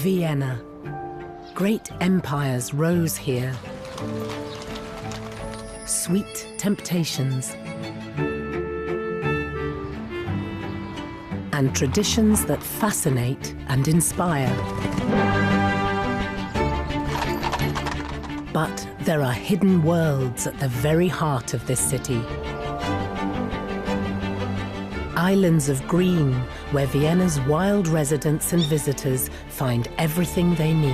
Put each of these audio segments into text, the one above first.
Vienna. Great empires rose here. Sweet temptations. And traditions that fascinate and inspire. But there are hidden worlds at the very heart of this city. Islands of green, where Vienna's wild residents and visitors find everything they need.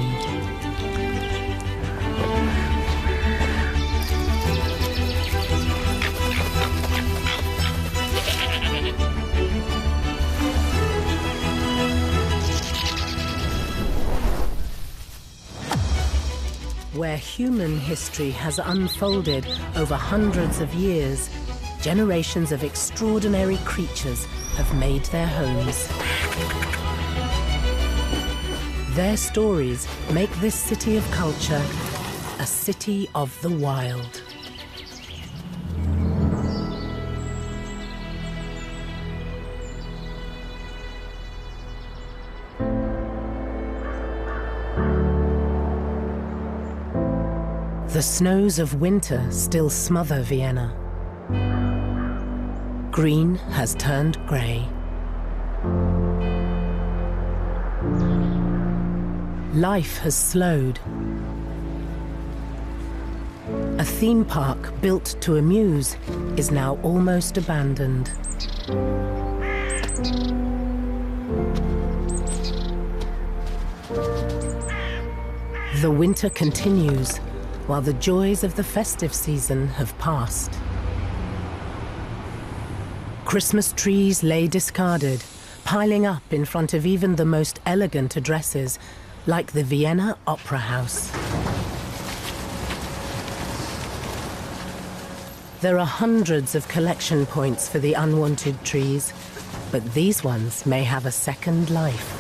Where human history has unfolded over hundreds of years, generations of extraordinary creatures have made their homes. Their stories make this city of culture a city of the wild. The snows of winter still smother Vienna. Green has turned grey. Life has slowed. A theme park built to amuse is now almost abandoned. The winter continues, while the joys of the festive season have passed. Christmas trees lay discarded, piling up in front of even the most elegant addresses, like the Vienna Opera House. There are hundreds of collection points for the unwanted trees, but these ones may have a second life.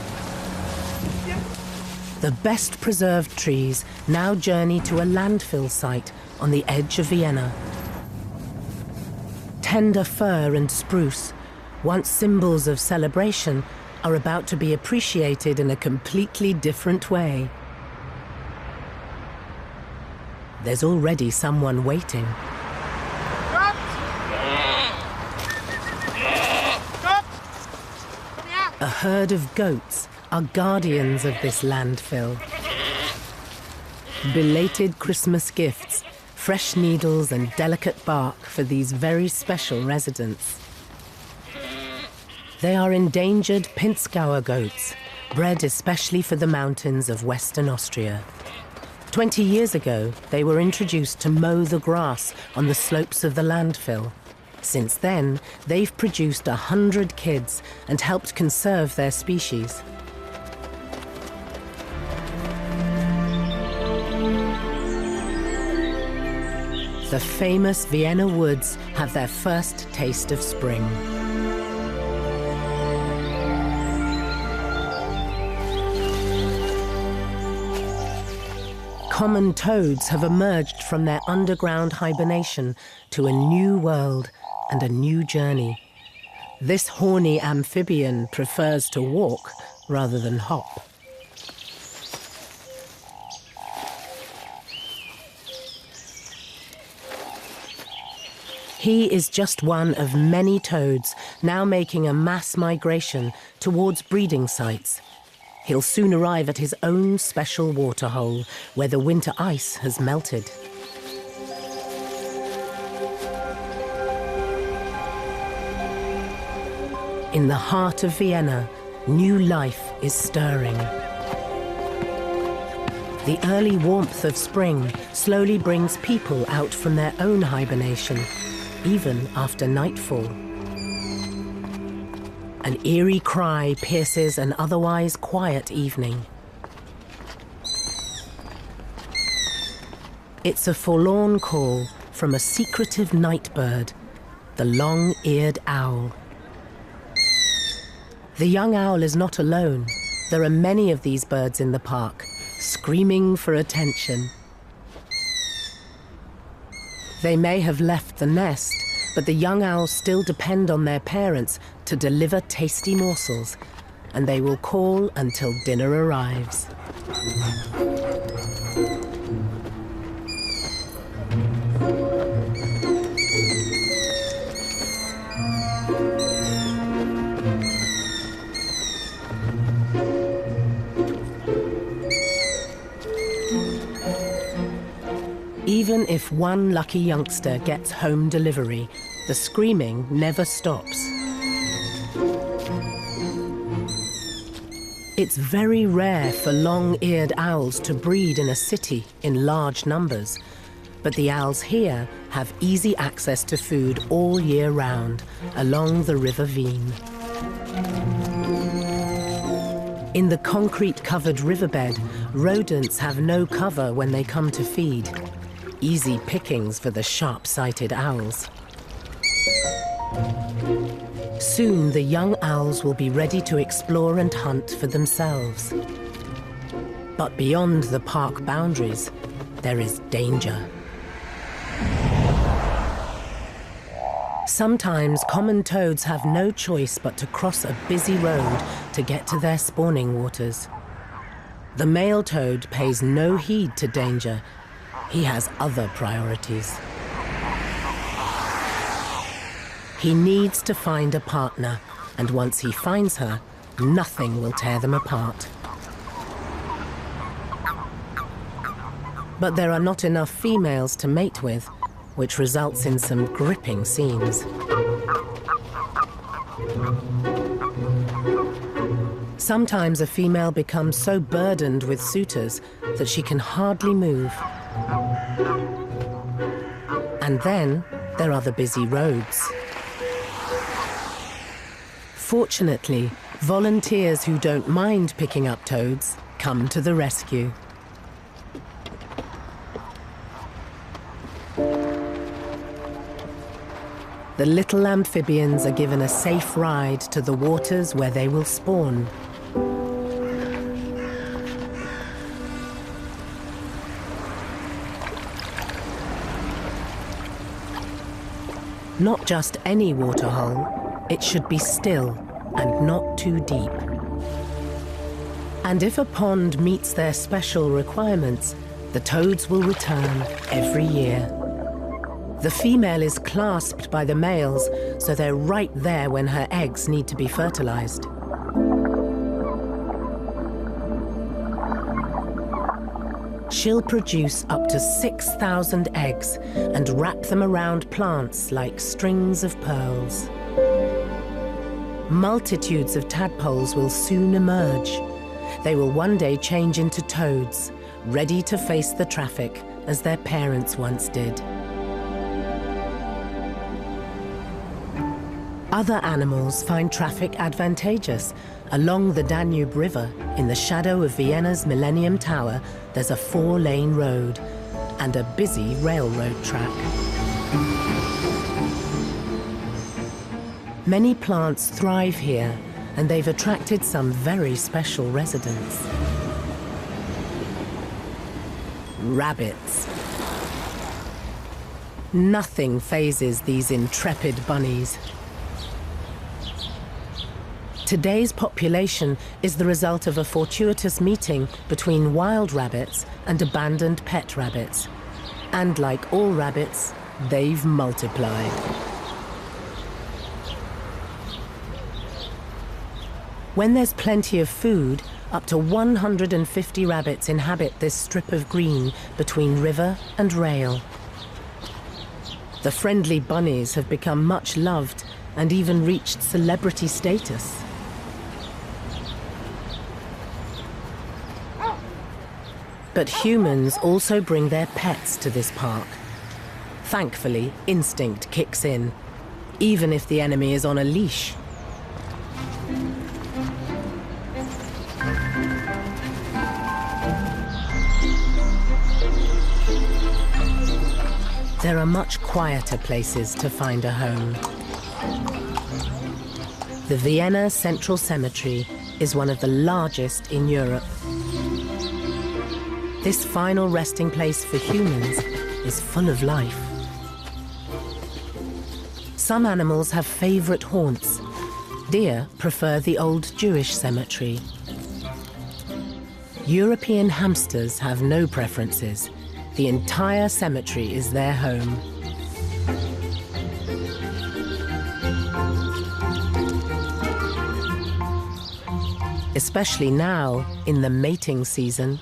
The best preserved trees now journey to a landfill site on the edge of Vienna. Tender fir and spruce, once symbols of celebration, are about to be appreciated in a completely different way. There's already someone waiting. A herd of goats are guardians of this landfill. Belated Christmas gifts, fresh needles and delicate bark for these very special residents. They are endangered Pinzgauer goats, bred especially for the mountains of Western Austria. 20 years ago, they were introduced to mow the grass on the slopes of the landfill. Since then, they've produced 100 kids and helped conserve their species. The famous Vienna woods have their first taste of spring. Common toads have emerged from their underground hibernation to a new world and a new journey. This horny amphibian prefers to walk rather than hop. He is just one of many toads now making a mass migration towards breeding sites. He'll soon arrive at his own special waterhole where the winter ice has melted. In the heart of Vienna, new life is stirring. The early warmth of spring slowly brings people out from their own hibernation, even after nightfall. An eerie cry pierces an otherwise quiet evening. It's a forlorn call from a secretive night bird, the long-eared owl. The young owl is not alone. There are many of these birds in the park, screaming for attention. They may have left the nest, but the young owls still depend on their parents to deliver tasty morsels, and they will call until dinner arrives. Even if one lucky youngster gets home delivery, the screaming never stops. It's very rare for long-eared owls to breed in a city in large numbers, but the owls here have easy access to food all year round along the River Vienne. In the concrete-covered riverbed, rodents have no cover when they come to feed. Easy pickings for the sharp-sighted owls. Soon the young owls will be ready to explore and hunt for themselves. But beyond the park boundaries, there is danger. Sometimes common toads have no choice but to cross a busy road to get to their spawning waters. The male toad pays no heed to danger. He has other priorities. He needs to find a partner, and once he finds her, nothing will tear them apart. But there are not enough females to mate with, which results in some gripping scenes. Sometimes a female becomes so burdened with suitors that she can hardly move. And then there are the busy roads. Fortunately, volunteers who don't mind picking up toads come to the rescue. The little amphibians are given a safe ride to the waters where they will spawn. Not just any waterhole, it should be still and not too deep. And if a pond meets their special requirements, the toads will return every year. The female is clasped by the males, so they're right there when her eggs need to be fertilized. She'll produce up to 6,000 eggs and wrap them around plants like strings of pearls. Multitudes of tadpoles will soon emerge. They will one day change into toads, ready to face the traffic as their parents once did. Other animals find traffic advantageous. Along the Danube River, in the shadow of Vienna's Millennium Tower, there's a 4-lane road and a busy railroad track. Many plants thrive here, and they've attracted some very special residents. Rabbits. Nothing phases these intrepid bunnies. Today's population is the result of a fortuitous meeting between wild rabbits and abandoned pet rabbits. And like all rabbits, they've multiplied. When there's plenty of food, up to 150 rabbits inhabit this strip of green between river and rail. The friendly bunnies have become much loved and even reached celebrity status. But humans also bring their pets to this park. Thankfully, instinct kicks in, even if the enemy is on a leash. There are much quieter places to find a home. The Vienna Central Cemetery is one of the largest in Europe. This final resting place for humans is full of life. Some animals have favorite haunts. Deer prefer the old Jewish cemetery. European hamsters have no preferences. The entire cemetery is their home. Especially now, in the mating season.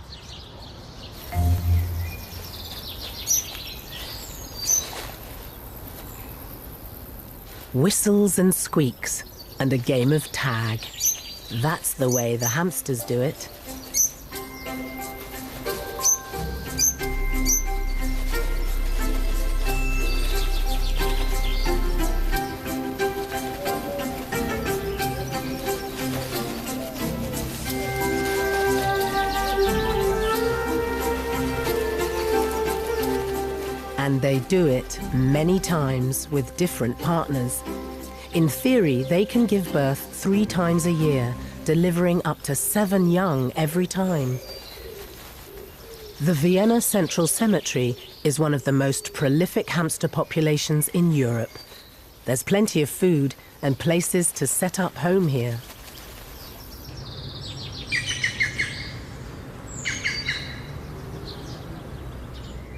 Whistles and squeaks, and a game of tag. That's the way the hamsters do it. And they do it many times with different partners. In theory, they can give birth 3 times a year, delivering up to 7 young every time. The Vienna Central Cemetery is one of the most prolific hamster populations in Europe. There's plenty of food and places to set up home here.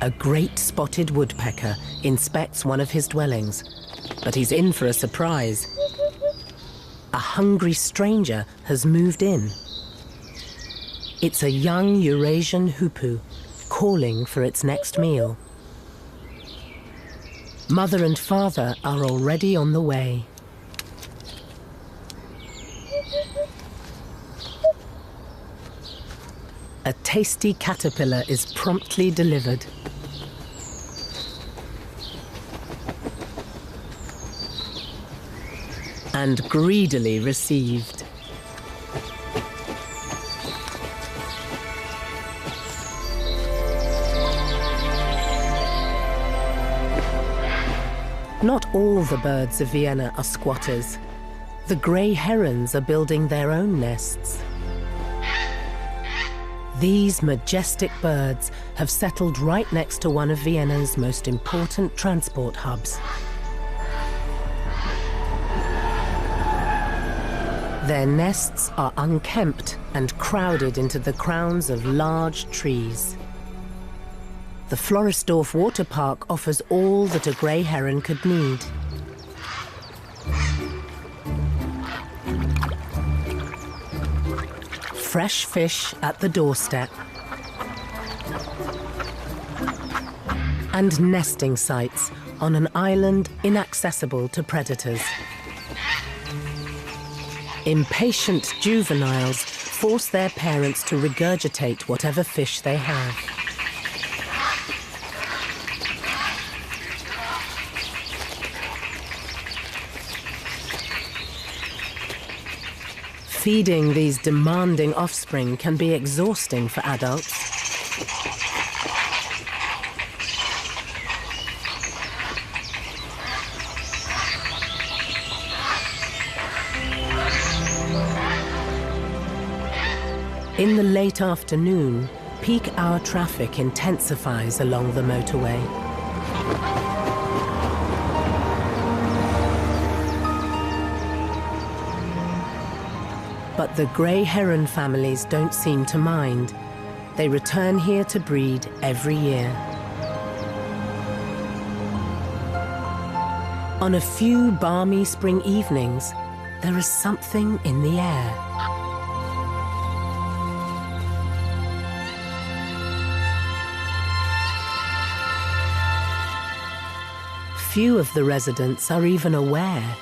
A great spotted woodpecker inspects one of his dwellings, but he's in for a surprise. A hungry stranger has moved in. It's a young Eurasian hoopoe, calling for its next meal. Mother and father are already on the way. A tasty caterpillar is promptly delivered. And greedily received. Not all the birds of Vienna are squatters. The grey herons are building their own nests. These majestic birds have settled right next to one of Vienna's most important transport hubs. Their nests are unkempt and crowded into the crowns of large trees. The Floresdorf water park offers all that a grey heron could need. Fresh fish at the doorstep. And nesting sites on an island inaccessible to predators. Impatient juveniles force their parents to regurgitate whatever fish they have. Feeding these demanding offspring can be exhausting for adults. In the late afternoon, peak hour traffic intensifies along the motorway. But the grey heron families don't seem to mind. They return here to breed every year. On a few balmy spring evenings, there is something in the air. Few of the residents are even aware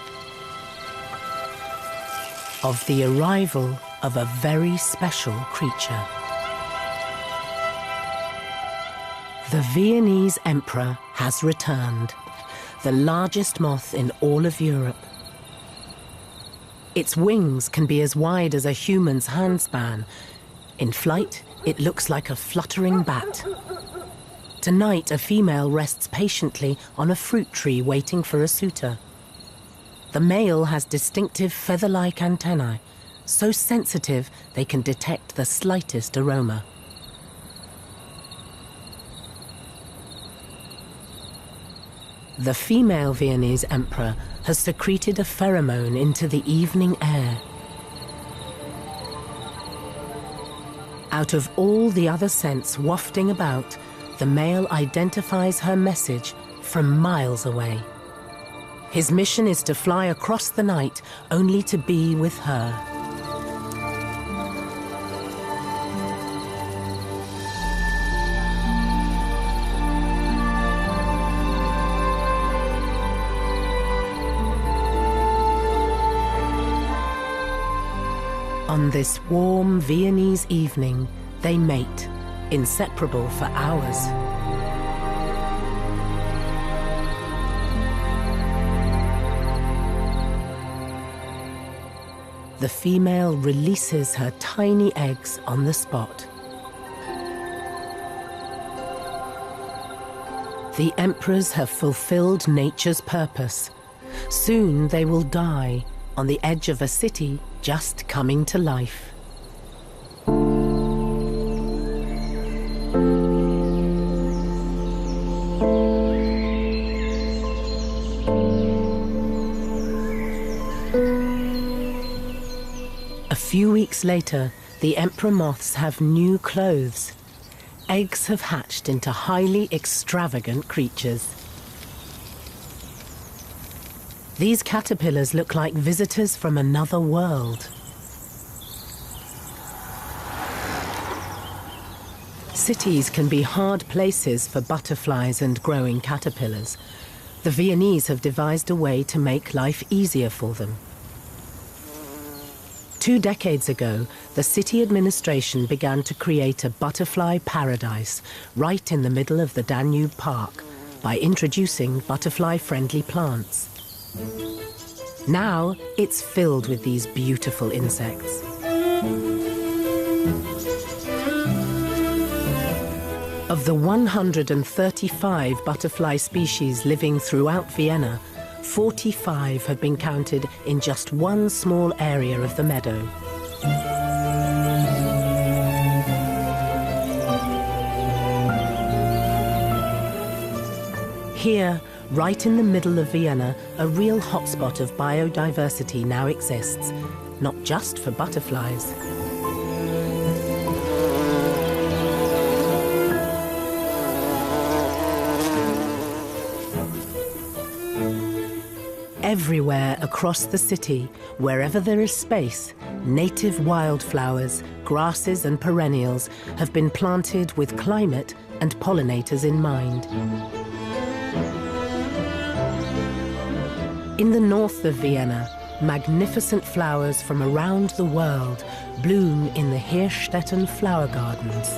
of the arrival of a very special creature. The Viennese emperor has returned, the largest moth in all of Europe. Its wings can be as wide as a human's handspan. In flight, it looks like a fluttering bat. Tonight, a female rests patiently on a fruit tree waiting for a suitor. The male has distinctive feather-like antennae, so sensitive they can detect the slightest aroma. The female Viennese emperor has secreted a pheromone into the evening air. Out of all the other scents wafting about, the male identifies her message from miles away. His mission is to fly across the night only to be with her. On this warm Viennese evening, they mate, inseparable for hours. The female releases her tiny eggs on the spot. The emperors have fulfilled nature's purpose. Soon they will die on the edge of a city just coming to life. A few weeks later, the emperor moths have new clothes. Eggs have hatched into highly extravagant creatures. These caterpillars look like visitors from another world. Cities can be hard places for butterflies and growing caterpillars. The Viennese have devised a way to make life easier for them. 2 decades ago, the city administration began to create a butterfly paradise right in the middle of the Danube Park by introducing butterfly-friendly plants. Now it's filled with these beautiful insects. Of the 135 butterfly species living throughout Vienna, 45 have been counted in just one small area of the meadow. Here, right in the middle of Vienna, a real hotspot of biodiversity now exists, not just for butterflies. Everywhere across the city, wherever there is space, native wildflowers, grasses and perennials have been planted with climate and pollinators in mind. In the north of Vienna, magnificent flowers from around the world bloom in the Hirstetten flower gardens.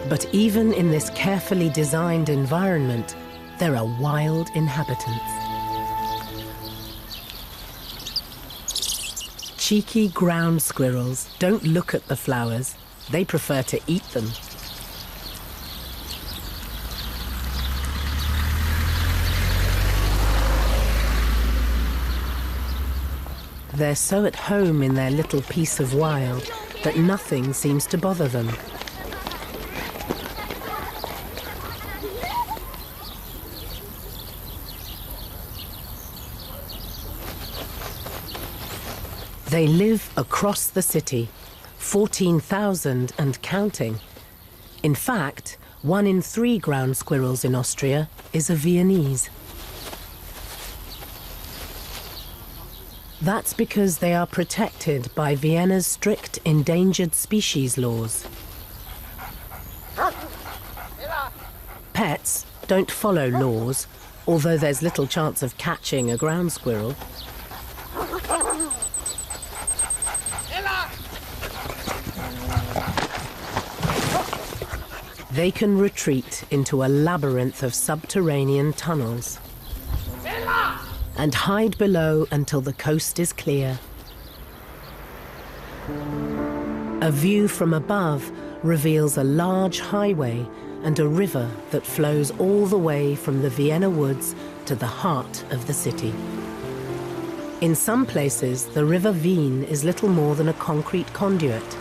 But even in this carefully designed environment, there are wild inhabitants. Cheeky ground squirrels don't look at the flowers, they prefer to eat them. They're so at home in their little piece of wild that nothing seems to bother them. They live across the city, 14,000 and counting. In fact, 1 in 3 ground squirrels in Austria is a Viennese. That's because they are protected by Vienna's strict endangered species laws. Pets don't follow laws, although there's little chance of catching a ground squirrel. They can retreat into a labyrinth of subterranean tunnels and hide below until the coast is clear. A view from above reveals a large highway and a river that flows all the way from the Vienna woods to the heart of the city. In some places, the River Wien is little more than a concrete conduit.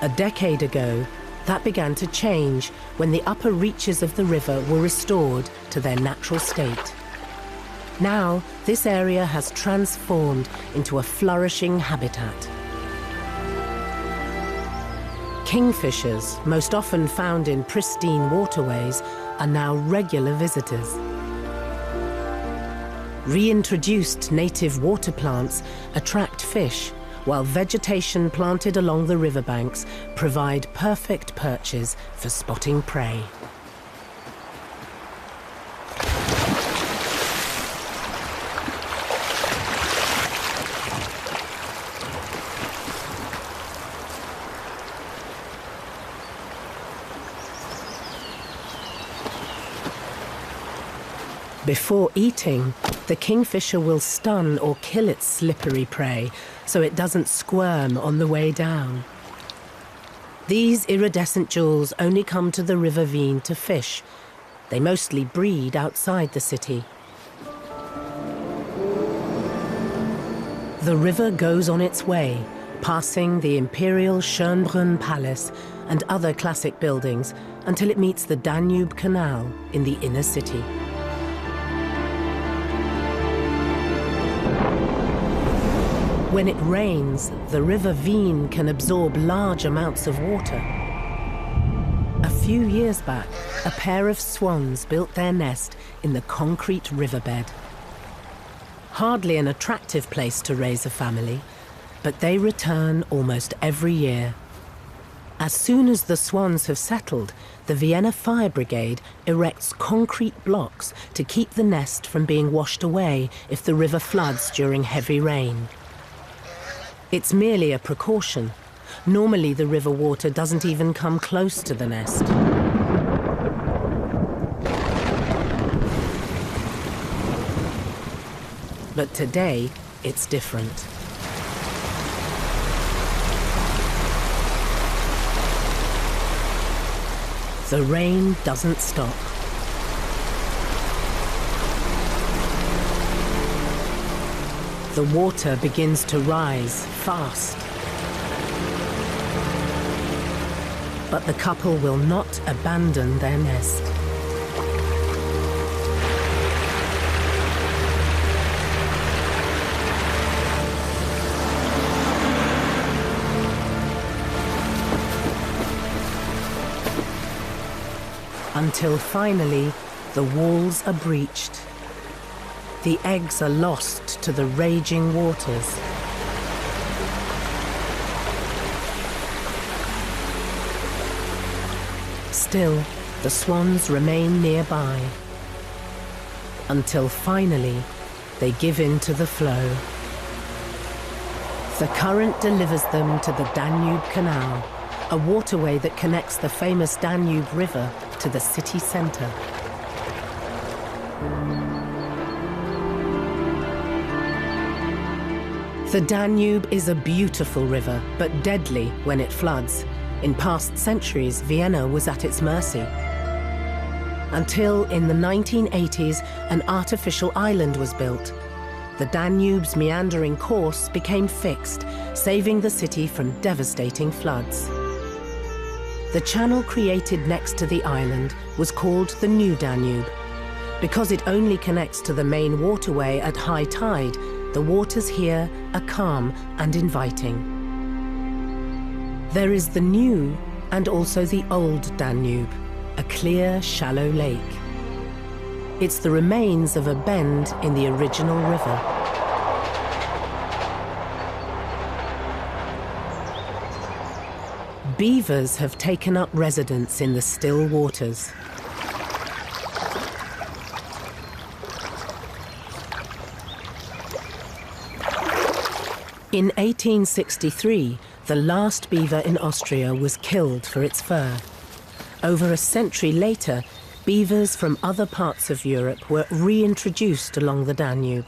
A decade ago, that began to change when the upper reaches of the river were restored to their natural state. Now, this area has transformed into a flourishing habitat. Kingfishers, most often found in pristine waterways, are now regular visitors. Reintroduced native water plants attract fish, while vegetation planted along the riverbanks provide perfect perches for spotting prey. Before eating, the kingfisher will stun or kill its slippery prey so it doesn't squirm on the way down. These iridescent jewels only come to the River Vienne to fish. They mostly breed outside the city. The river goes on its way, passing the imperial Schönbrunn Palace and other classic buildings until it meets the Danube Canal in the inner city. When it rains, the River Vienne can absorb large amounts of water. A few years back, a pair of swans built their nest in the concrete riverbed. Hardly an attractive place to raise a family, but they return almost every year. As soon as the swans have settled, the Vienna Fire Brigade erects concrete blocks to keep the nest from being washed away if the river floods during heavy rain. It's merely a precaution. Normally, the river water doesn't even come close to the nest. But today, it's different. The rain doesn't stop. The water begins to rise fast. But the couple will not abandon their nest. Until finally, the walls are breached. The eggs are lost to the raging waters. Still, the swans remain nearby. Until finally, they give in to the flow. The current delivers them to the Danube Canal, a waterway that connects the famous Danube River to the city centre. The Danube is a beautiful river, but deadly when it floods. In past centuries, Vienna was at its mercy. Until in the 1980s, an artificial island was built. The Danube's meandering course became fixed, saving the city from devastating floods. The channel created next to the island was called the New Danube. Because it only connects to the main waterway at high tide, the waters here are calm and inviting. There is the new and also the old Danube, a clear, shallow lake. It's the remains of a bend in the original river. Beavers have taken up residence in the still waters. In 1863, the last beaver in Austria was killed for its fur. Over a century later, beavers from other parts of Europe were reintroduced along the Danube.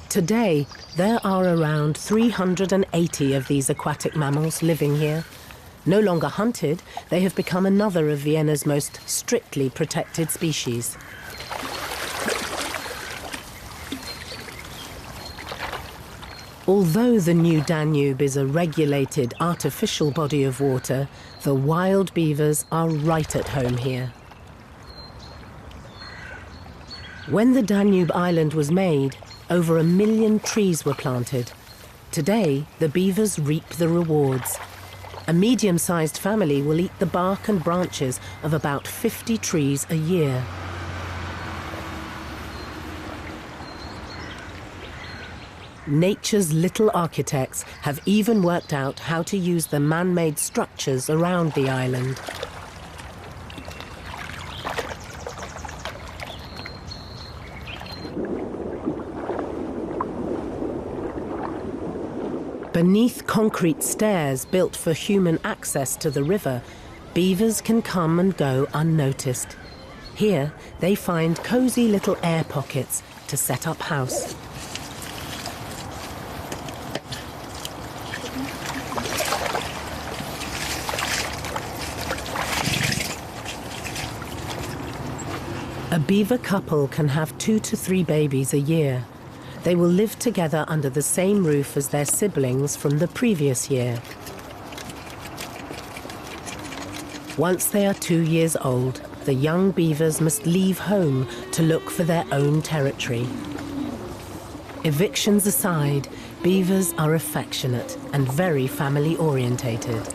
Today, there are around 380 of these aquatic mammals living here. No longer hunted, they have become another of Vienna's most strictly protected species. Although the New Danube is a regulated, artificial body of water, the wild beavers are right at home here. When the Danube island was made, over 1 million trees were planted. Today, the beavers reap the rewards. A medium-sized family will eat the bark and branches of about 50 trees a year. Nature's little architects have even worked out how to use the man-made structures around the island. Beneath concrete stairs built for human access to the river, beavers can come and go unnoticed. Here, they find cozy little air pockets to set up house. A beaver couple can have 2 to 3 babies a year. They will live together under the same roof as their siblings from the previous year. Once they are 2 years old, the young beavers must leave home to look for their own territory. Evictions aside, beavers are affectionate and very family-orientated.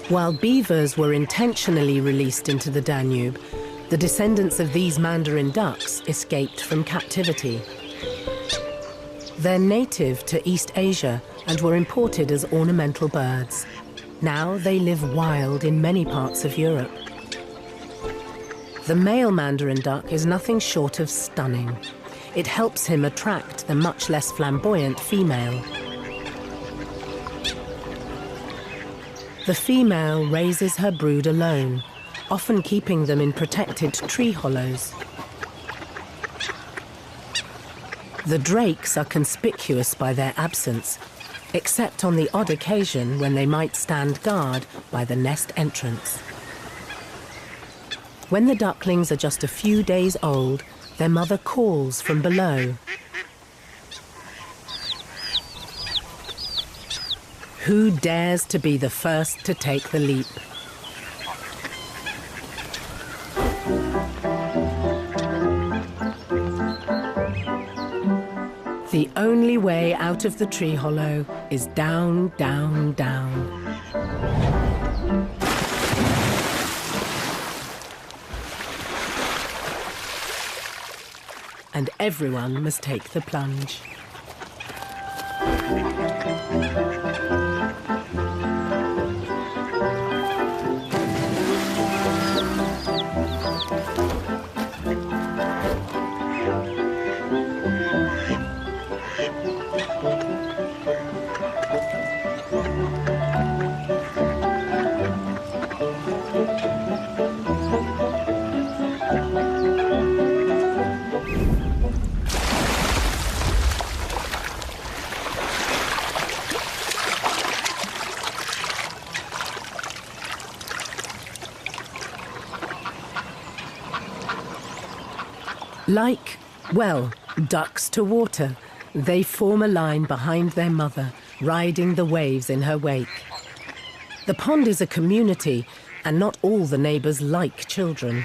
While beavers were intentionally released into the Danube, the descendants of these mandarin ducks escaped from captivity. They're native to East Asia and were imported as ornamental birds. Now they live wild in many parts of Europe. The male mandarin duck is nothing short of stunning. It helps him attract the much less flamboyant female. The female raises her brood alone, often keeping them in protected tree hollows. The drakes are conspicuous by their absence, except on the odd occasion when they might stand guard by the nest entrance. When the ducklings are just a few days old, their mother calls from below. Who dares to be the first to take the leap? The only way out of the tree hollow is down, down, down. And everyone must take the plunge. Like, well, ducks to water, they form a line behind their mother, riding the waves in her wake. The pond is a community, and not all the neighbors like children.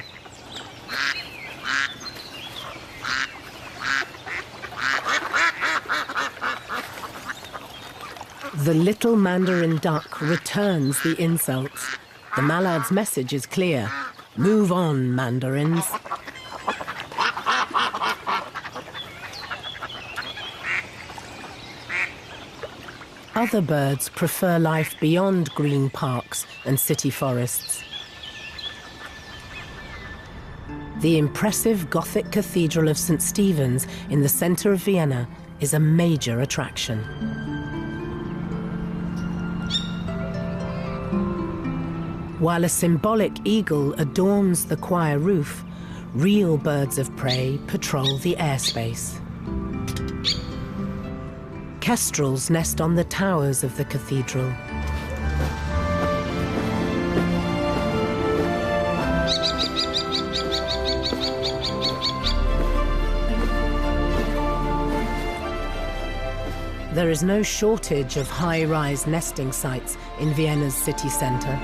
The little mandarin duck returns the insults. The mallard's message is clear. Move on, mandarins. Other birds prefer life beyond green parks and city forests. The impressive Gothic Cathedral of St. Stephen's in the center of Vienna is a major attraction. While a symbolic eagle adorns the choir roof, real birds of prey patrol the airspace. Kestrels nest on the towers of the cathedral. There is no shortage of high-rise nesting sites in Vienna's city centre.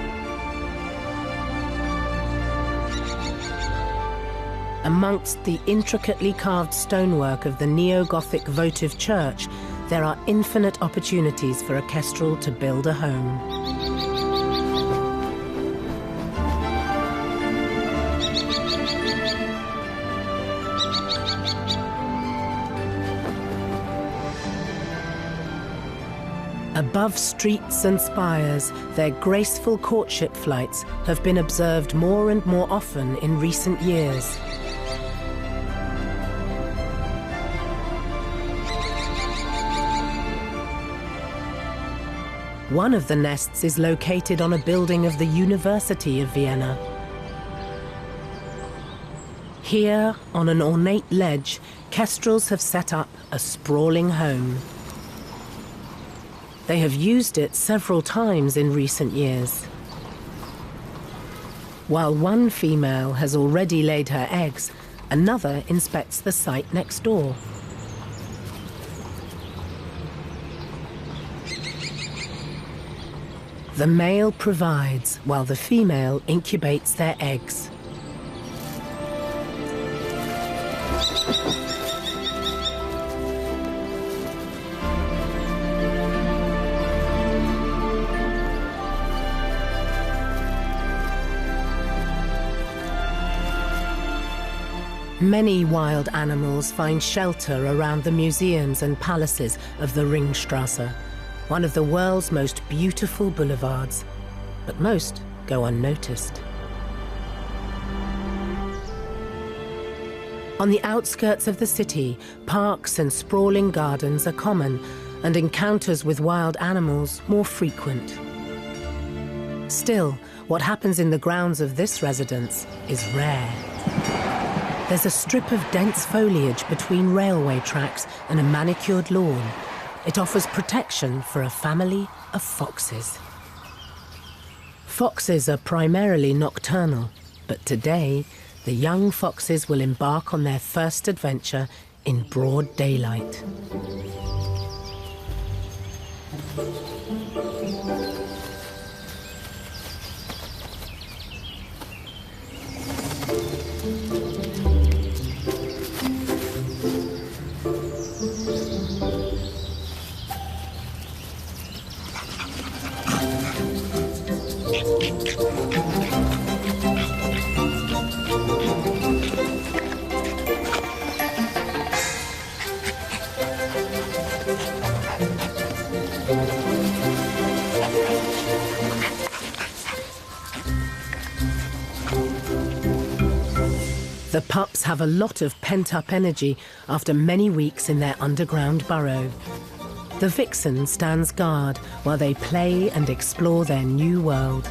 amongst the intricately carved stonework of the neo-Gothic votive church, there are infinite opportunities for a kestrel to build a home. Above streets and spires, their graceful courtship flights have been observed more and more often in recent years. One of the nests is located on a building of the University of Vienna. Here, on an ornate ledge, kestrels have set up a sprawling home. They have used it several times in recent years. While one female has already laid her eggs, another inspects the site next door. The male provides while the female incubates their eggs. Many wild animals find shelter around the museums and palaces of the Ringstrasse, one of the world's most beautiful boulevards, but most go unnoticed. On the outskirts of the city, parks and sprawling gardens are common, and encounters with wild animals more frequent. Still, what happens in the grounds of this residence is rare. There's a strip of dense foliage between railway tracks and a manicured lawn. It offers protection for a family of foxes. Foxes are primarily nocturnal, but today, the young foxes will embark on their first adventure in broad daylight. The pups have a lot of pent-up energy after many weeks in their underground burrow. The vixen stands guard while they play and explore their new world.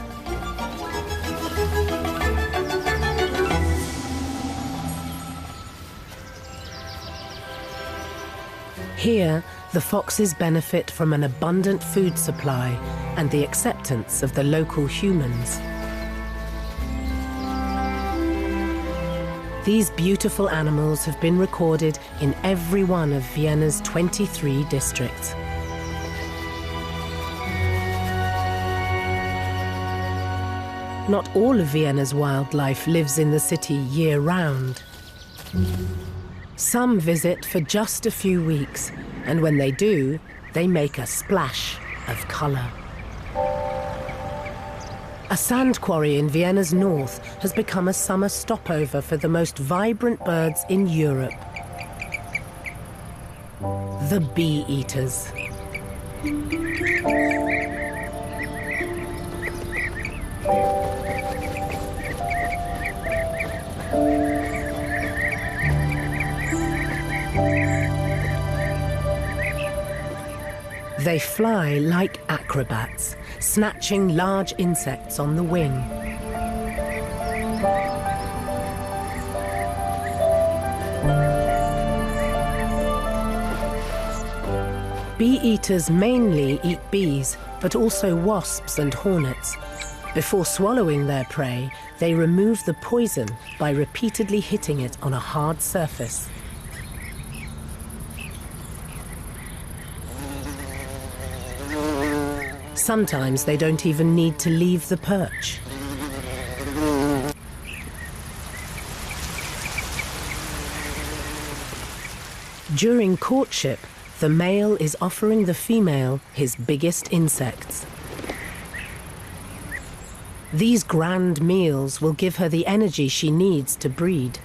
Here, the foxes benefit from an abundant food supply and the acceptance of the local humans. These beautiful animals have been recorded in every one of Vienna's 23 districts. Not all of Vienna's wildlife lives in the city year-round. Some visit for just a few weeks, and when they do, they make a splash of colour. A sand quarry in Vienna's north has become a summer stopover for the most vibrant birds in Europe. The bee-eaters. They fly like acrobats, snatching large insects on the wing. Bee-eaters mainly eat bees, but also wasps and hornets. Before swallowing their prey, they remove the poison by repeatedly hitting it on a hard surface. Sometimes they don't even need to leave the perch. During courtship, the male is offering the female his biggest insects. These grand meals will give her the energy she needs to breed.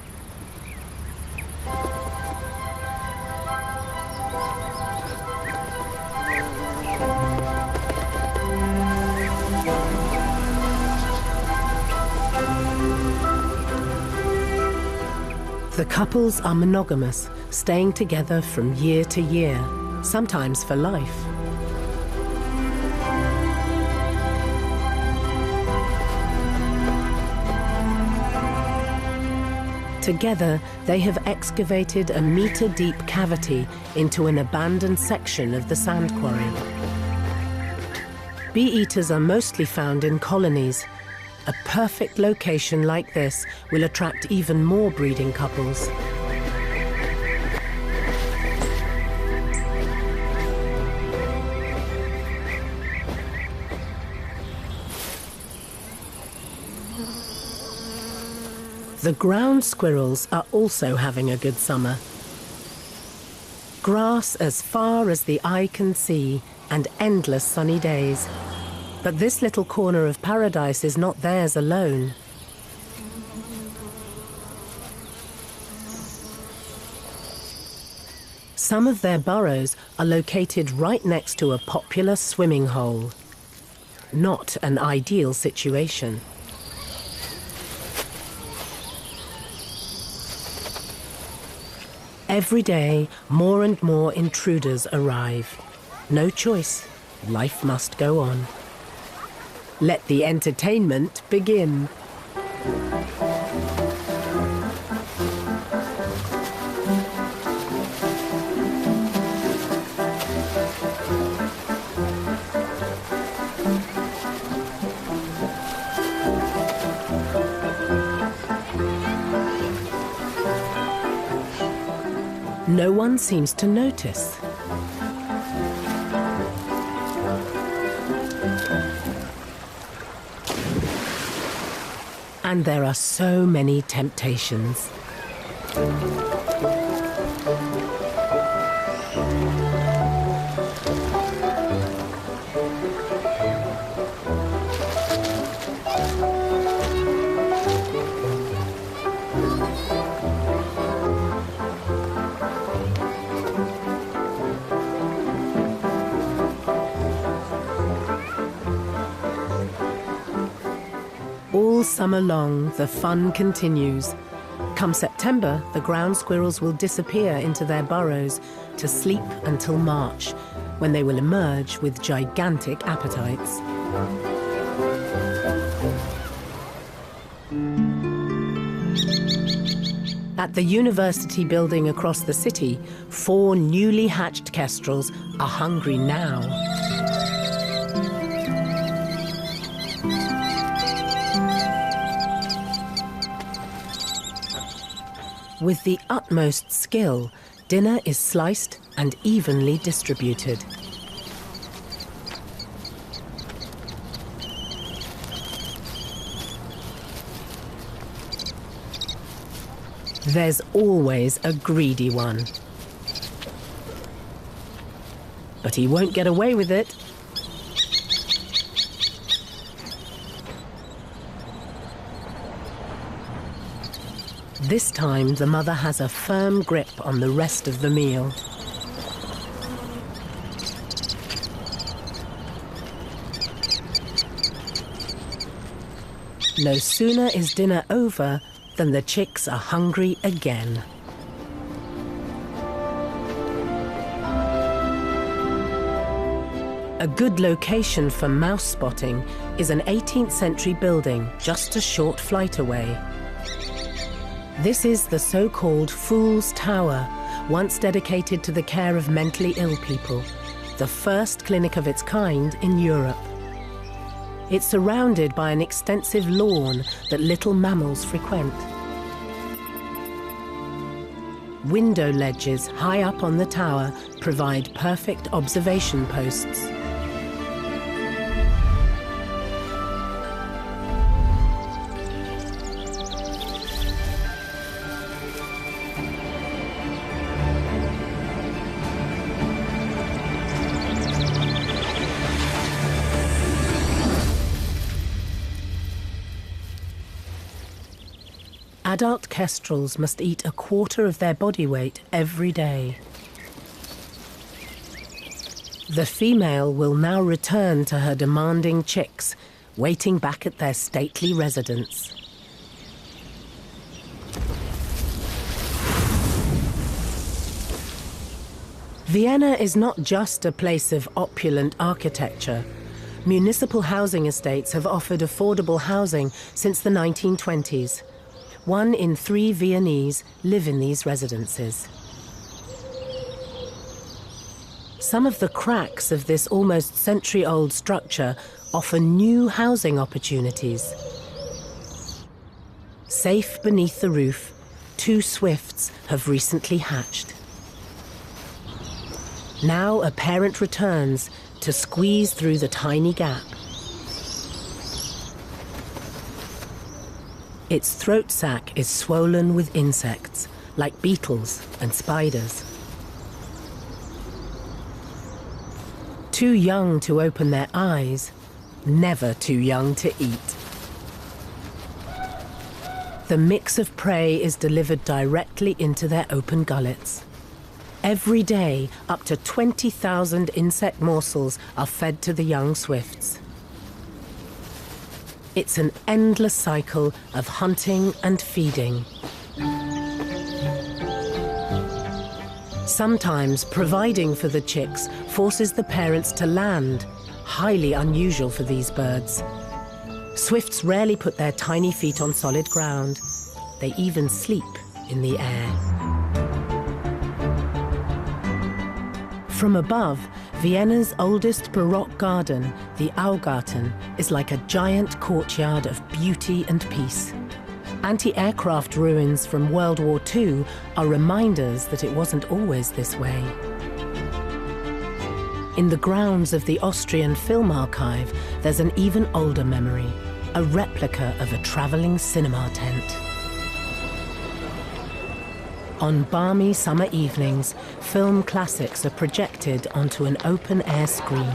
The couples are monogamous, staying together from year to year, sometimes for life. Together, they have excavated a meter-deep cavity into an abandoned section of the sand quarry. Bee-eaters are mostly found in colonies. A perfect location like this will attract even more breeding couples. The ground squirrels are also having a good summer. Grass as far as the eye can see and endless sunny days. But this little corner of paradise is not theirs alone. Some of their burrows are located right next to a popular swimming hole. Not an ideal situation. Every day, more and more intruders arrive. No choice. Life must go on. Let the entertainment begin. No one seems to notice. And there are so many temptations. All summer long, the fun continues. Come September, the ground squirrels will disappear into their burrows to sleep until March, when they will emerge with gigantic appetites. At the university building across the city, 4 newly hatched kestrels are hungry now. With the utmost skill, dinner is sliced and evenly distributed. There's always a greedy one. But he won't get away with it. This time, the mother has a firm grip on the rest of the meal. No sooner is dinner over than the chicks are hungry again. A good location for mouse spotting is an 18th century building just a short flight away. This is the so-called Fool's Tower, once dedicated to the care of mentally ill people, the first clinic of its kind in Europe. It's surrounded by an extensive lawn that little mammals frequent. Window ledges high up on the tower provide perfect observation posts. Adult kestrels must eat a quarter of their body weight every day. The female will now return to her demanding chicks, waiting back at their stately residence. Vienna is not just a place of opulent architecture. Municipal housing estates have offered affordable housing since the 1920s. 1 in 3 Viennese live in these residences. Some of the cracks of this almost century-old structure offer new housing opportunities. Safe beneath the roof, 2 swifts have recently hatched. Now a parent returns to squeeze through the tiny gap. Its throat sac is swollen with insects, like beetles and spiders. Too young to open their eyes, never too young to eat. The mix of prey is delivered directly into their open gullets. Every day, up to 20,000 insect morsels are fed to the young swifts. It's an endless cycle of hunting and feeding. Sometimes providing for the chicks forces the parents to land, highly unusual for these birds. Swifts rarely put their tiny feet on solid ground. They even sleep in the air. From above, Vienna's oldest Baroque garden, the Augarten, is like a giant courtyard of beauty and peace. Anti-aircraft ruins from World War II are reminders that it wasn't always this way. In the grounds of the Austrian Film Archive, there's an even older memory, a replica of a travelling cinema tent. On balmy summer evenings, film classics are projected onto an open-air screen.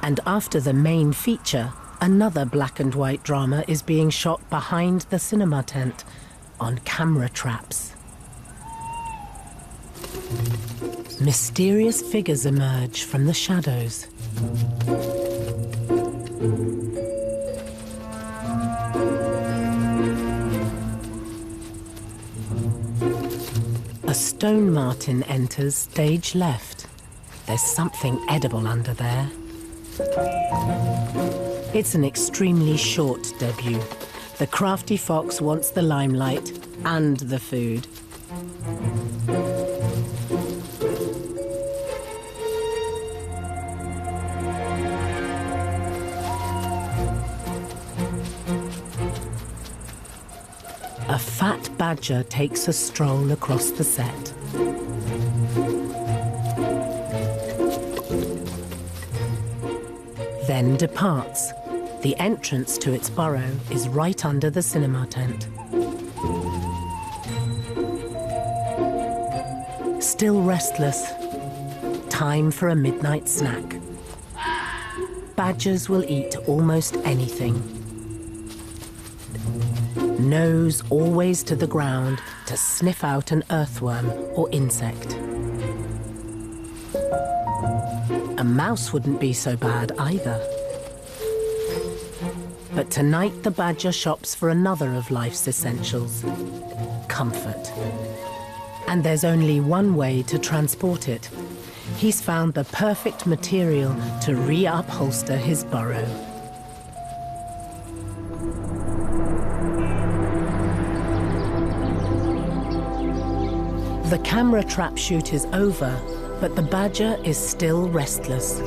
And after the main feature, another black and white drama is being shot behind the cinema tent, on camera traps. Mysterious figures emerge from the shadows. A stone martin enters stage left. There's something edible under there. It's an extremely short debut. The crafty fox wants the limelight and the food. A fat badger takes a stroll across the set. Then departs. The entrance to its burrow is right under the cinema tent. Still restless. Time for a midnight snack. Badgers will eat almost anything. Nose always to the ground to sniff out an earthworm or insect. A mouse wouldn't be so bad either. But tonight the badger shops for another of life's essentials, comfort. And there's only one way to transport it. He's found the perfect material to re-upholster his burrow. The camera trap shoot is over, but the badger is still restless.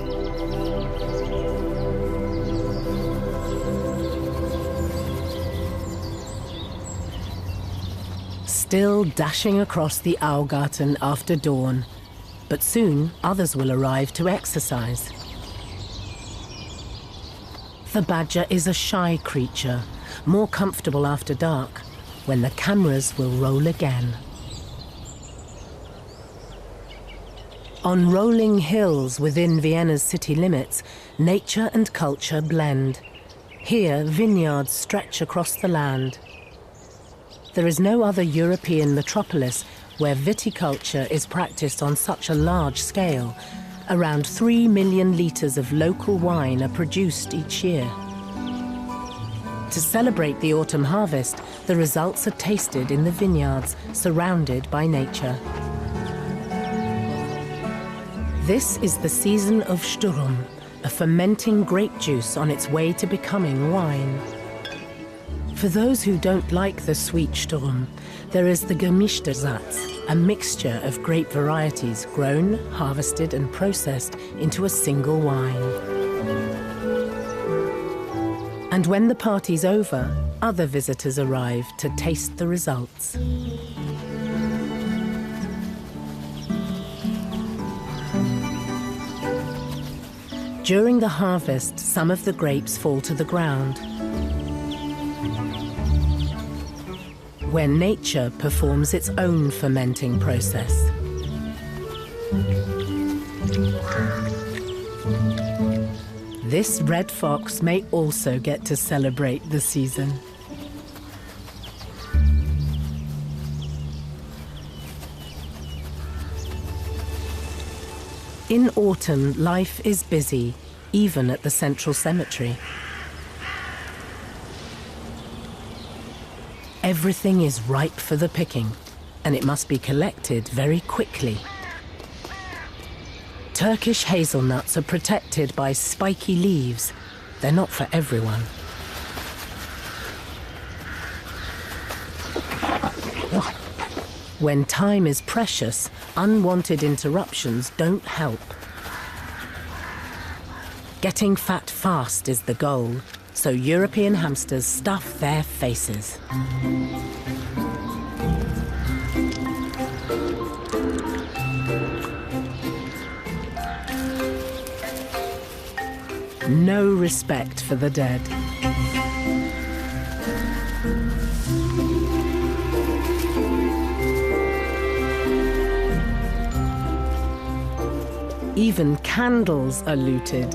Still dashing across the Augarten after dawn, but soon others will arrive to exercise. The badger is a shy creature, more comfortable after dark, when the cameras will roll again. On rolling hills within Vienna's city limits, nature and culture blend. Here, vineyards stretch across the land. There is no other European metropolis where viticulture is practiced on such a large scale. Around 3 million litres of local wine are produced each year. To celebrate the autumn harvest, the results are tasted in the vineyards, surrounded by nature. This is the season of Sturm, a fermenting grape juice on its way to becoming wine. For those who don't like the sweet Sturm, there is the Gemischte Satz, a mixture of grape varieties grown, harvested and processed into a single wine. And when the party's over, other visitors arrive to taste the results. During the harvest, some of the grapes fall to the ground, where nature performs its own fermenting process. This red fox may also get to celebrate the season. In autumn, life is busy, even at the central cemetery. Everything is ripe for the picking, and it must be collected very quickly. Turkish hazelnuts are protected by spiky leaves. They're not for everyone. When time is precious, unwanted interruptions don't help. Getting fat fast is the goal, so European hamsters stuff their faces. No respect for the dead. Even candles are looted.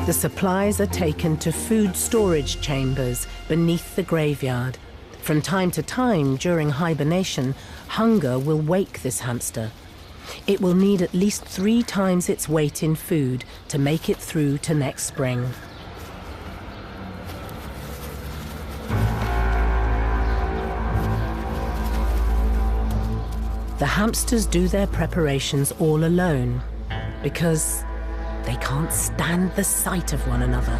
The supplies are taken to food storage chambers beneath the graveyard. From time to time, during hibernation, hunger will wake this hamster. It will need at least 3 times its weight in food to make it through to next spring. The hamsters do their preparations all alone because they can't stand the sight of one another.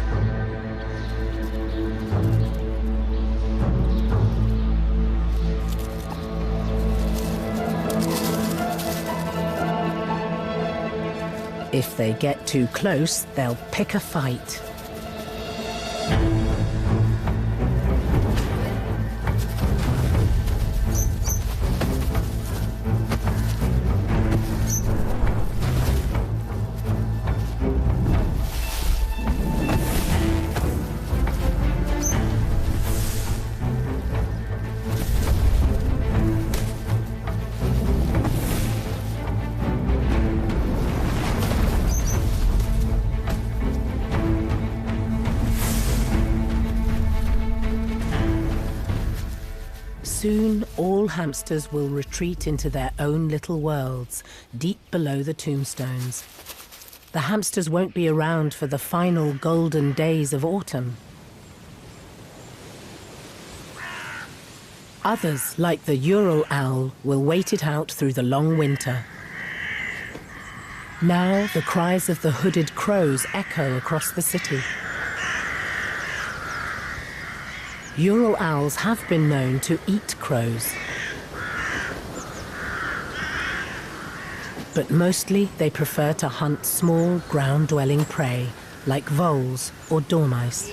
If they get too close, they'll pick a fight. Soon, all hamsters will retreat into their own little worlds, deep below the tombstones. The hamsters won't be around for the final golden days of autumn. Others, like the Ural owl, will wait it out through the long winter. Now, the cries of the hooded crows echo across the city. Ural owls have been known to eat crows. But mostly they prefer to hunt small ground-dwelling prey, like voles or dormice.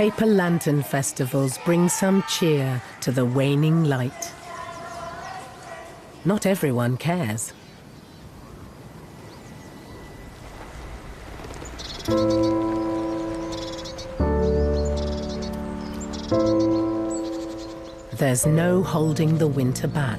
Paper lantern festivals bring some cheer to the waning light. Not everyone cares. There's no holding the winter back.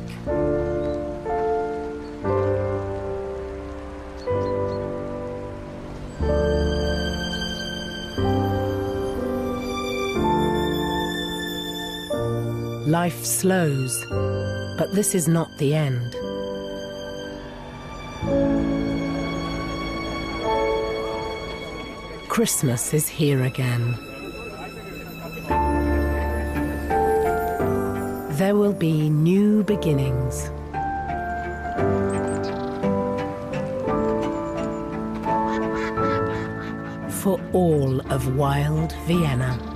Life slows, but this is not the end. Christmas is here again. There will be new beginnings. For all of wild Vienna.